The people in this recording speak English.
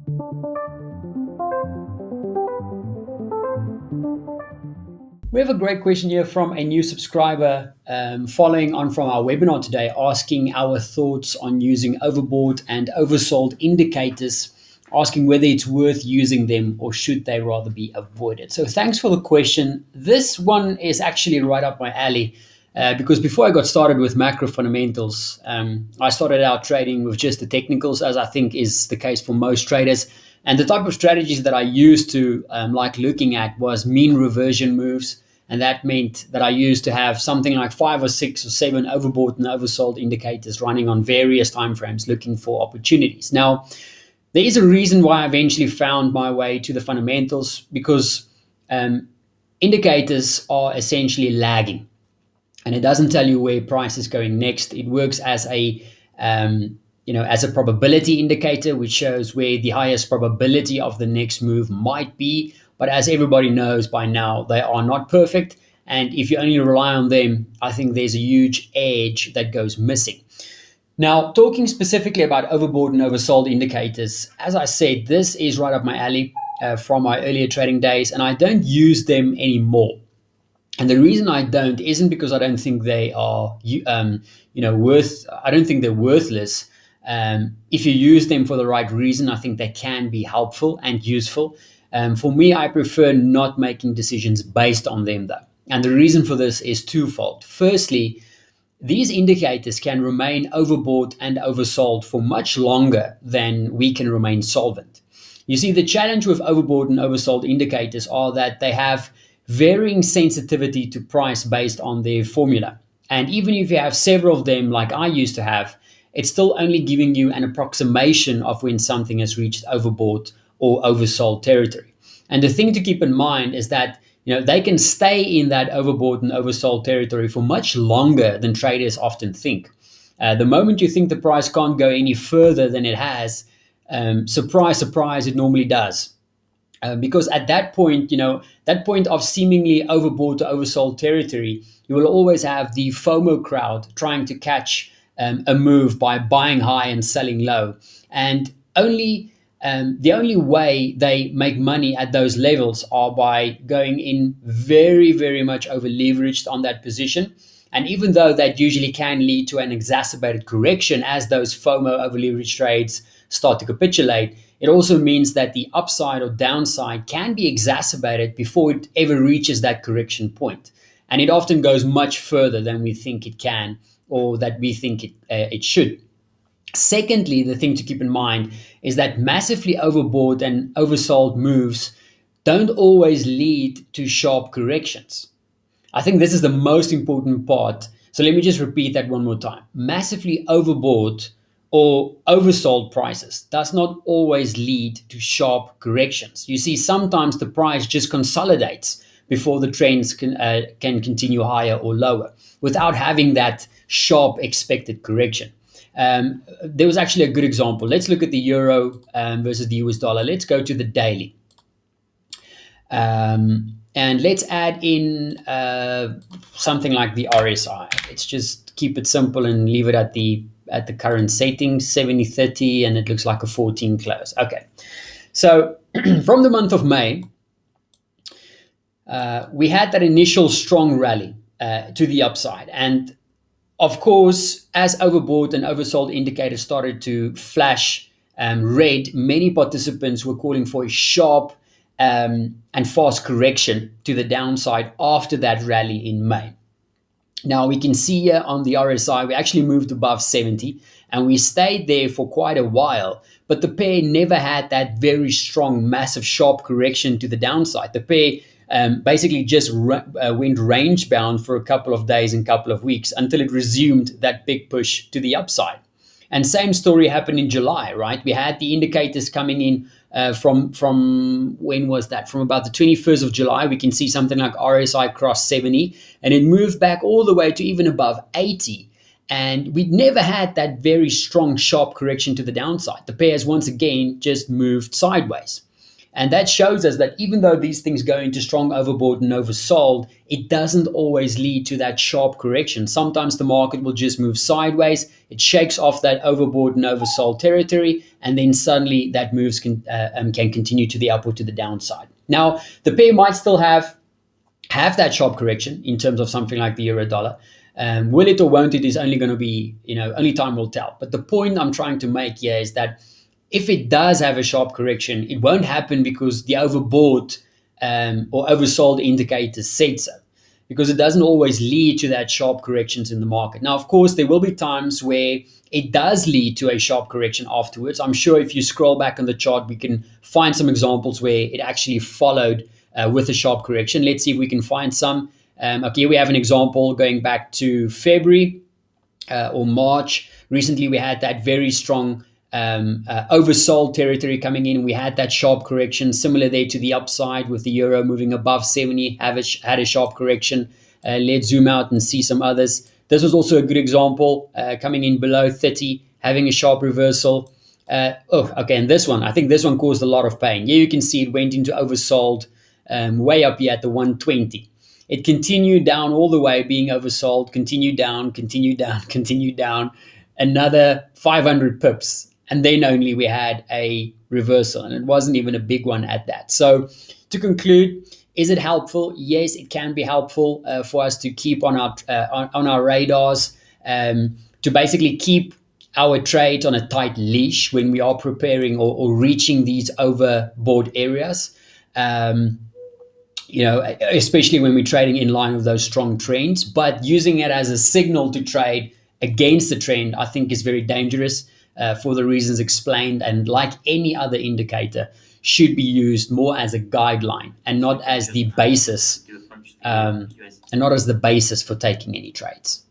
We have a great question here from a new subscriber following on from our webinar today, asking our thoughts on using overbought and oversold indicators, asking whether it's worth using them or should they rather be avoided. So thanks for the question. This one is actually right up my alley because before I got started with macro fundamentals, I started out trading with just the technicals, as I think is the case for most traders. And the type of strategies that I used to like looking at was mean reversion moves. And that meant that I used to have something like 5 or 6 or 7 overbought and oversold indicators running on various timeframes looking for opportunities. Now, there is a reason why I eventually found my way to the fundamentals because indicators are essentially lagging and it doesn't tell you where price is going next. It works as a as a probability indicator, which shows where the highest probability of the next move might be. But as everybody knows by now, they are not perfect. And if you only rely on them, I think there's a huge edge that goes missing. Now, talking specifically about overbought and oversold indicators, as I said, this is right up my alley from my earlier trading days, and I don't use them anymore. And the reason I don't isn't because I don't think they are, worth. I don't think they're worthless. If you use them for the right reason, I think they can be helpful and useful. For me, I prefer not making decisions based on them, though. And the reason for this is twofold. Firstly, these indicators can remain overbought and oversold for much longer than we can remain solvent. You see, the challenge with overbought and oversold indicators are that they have varying sensitivity to price based on their formula. And even if you have several of them, like I used to have, it's still only giving you an approximation of when something has reached overbought or oversold territory. And the thing to keep in mind is that they can stay in that overbought and oversold territory for much longer than traders often think. The moment you think the price can't go any further than it has, surprise, surprise, it normally does. Because at that point, that point of seemingly overbought to oversold territory, you will always have the FOMO crowd trying to catch a move by buying high and selling low. And the only way they make money at those levels are by going in very, very much over leveraged on that position. And even though that usually can lead to an exacerbated correction as those FOMO over leveraged trades start to capitulate, it also means that the upside or downside can be exacerbated before it ever reaches that correction point. And it often goes much further than we think it can or that we think it should. Secondly, the thing to keep in mind is that massively overbought and oversold moves don't always lead to sharp corrections. I think this is the most important part. So let me just repeat that one more time. Massively overbought or oversold prices does not always lead to sharp corrections. You see, sometimes the price just consolidates before the trends can continue higher or lower without having that sharp expected correction. There was actually a good example. Let's look at the euro versus the US dollar. Let's go to the daily. And let's add in something like the RSI. Let's just keep it simple and leave it at the current settings, 70-30, and it looks like a 14 close. Okay, so from the month of May, we had that initial strong rally to the upside. And of course, as overbought and oversold indicators started to flash red, many participants were calling for a sharp and fast correction to the downside after that rally in May. Now we can see here on the RSI, we actually moved above 70 and we stayed there for quite a while, but the pair never had that very strong, massive, sharp correction to the downside. The pair basically just went range bound for a couple of days and couple of weeks until it resumed that big push to the upside. And same story happened in July, right? We had the indicators coming in from when was that? From about the 21st of July, we can see something like RSI crossed 70 and it moved back all the way to even above 80. And we'd never had that very strong, sharp correction to the downside. The pair has once again just moved sideways. And that shows us that even though these things go into strong overbought and oversold, it doesn't always lead to that sharp correction. Sometimes the market will just move sideways, it shakes off that overbought and oversold territory, and then suddenly that moves can continue to the up or to the downside. Now, the pair might still have that sharp correction in terms of something like the euro dollar. Will it or won't it is only going to be, only time will tell. But the point I'm trying to make here is that if it does have a sharp correction, it won't happen because the overbought or oversold indicators said so, because it doesn't always lead to that sharp corrections in the market. Now, of course, there will be times where it does lead to a sharp correction afterwards. I'm sure if you scroll back on the chart, we can find some examples where it actually followed with a sharp correction. Let's see if we can find some. Okay, we have an example going back to February or March. Recently, we had that very strong oversold territory coming in. We had that sharp correction, similar there to the upside with the euro moving above 70, had a sharp correction. Let's zoom out and see some others. This was also a good example, coming in below 30, having a sharp reversal. Okay, and this one, I think this one caused a lot of pain. Here you can see it went into oversold way up here at the 120. It continued down all the way, being oversold, continued down, continued down, continued down, another 500 pips. And then only we had a reversal, and it wasn't even a big one at that. So, to conclude, is it helpful? Yes, it can be helpful for us to keep on our radars, to basically keep our trades on a tight leash when we are preparing or reaching these overbought areas. Um, Especially when we're trading in line with those strong trends. But using it as a signal to trade against the trend, I think, is very dangerous for the reasons explained. And like any other indicator, should be used more as a guideline and not as the basis, and not as the basis for taking any trades.